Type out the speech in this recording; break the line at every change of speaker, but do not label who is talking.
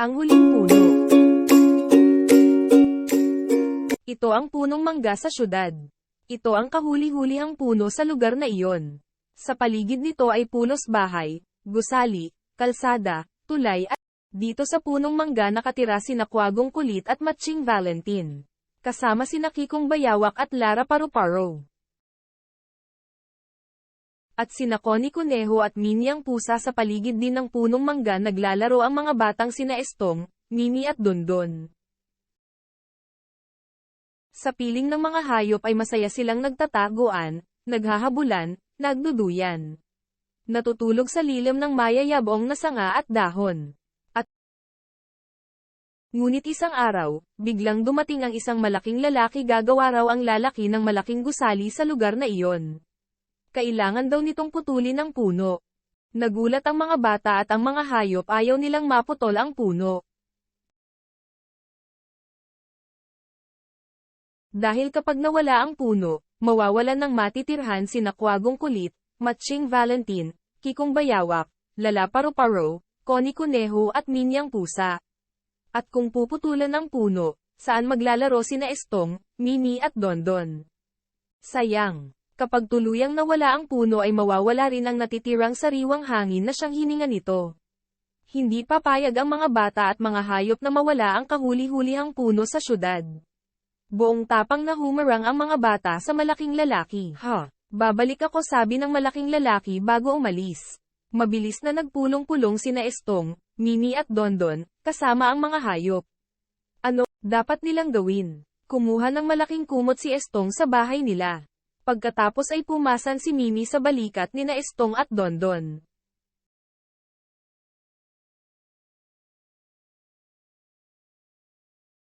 Ang huling puno. Ito ang punong mangga sa syudad. Ito ang kahuli-hulihang puno sa lugar na iyon. Sa paligid nito ay pulos bahay, gusali, kalsada, tulay at dito sa punong mangga nakatira sina Kwagong Kulit at Matching Valentine. Kasama sina Kikong Bayawak at Lara Paru-Paro. At sina Connie Conejo at Minnie ang pusa. Sa paligid din ng punong mangga naglalaro ang mga batang sina Estong, Mimi at Dondon. Sa piling ng mga hayop ay masaya silang nagtataguan, naghahabulan, nagduduyan. Natutulog sa lilim ng mayayabong na sanga at dahon. Ngunit isang araw, biglang dumating ang isang malaking lalaki. Gagawa raw ang lalaki ng malaking gusali sa lugar na iyon. Kailangan daw nitong putulin ang puno. Nagulat ang mga bata at ang mga hayop. Ayaw nilang maputol ang puno. Dahil kapag nawala ang puno, mawawalan ng matitirhan sina Kwagong Kulit, Matching Valentine, Kikong Bayawak, Lala Paru-Paro, Connie Conejo at Minnie ang pusa. At kung puputulan ang puno, saan maglalaro sina Estong, Mimi at Dondon? Sayang. Kapag tuluyang nawala ang puno ay mawawala rin ang natitirang sariwang hangin na siyang hininga nito. Hindi papayag ang mga bata at mga hayop na mawala ang kahuli-hulihang puno sa syudad. Buong tapang na humarang ang mga bata sa malaking lalaki. Babalik ako, sabi ng malaking lalaki bago umalis. Mabilis na nagpulong-pulong sina Estong, Mimi at Dondon, kasama ang mga hayop. Ano dapat nilang gawin? Kumuha ng malaking kumot si Estong sa bahay nila. Pagkatapos ay pumasan si Mimi sa balikat nina Estong at Dondon.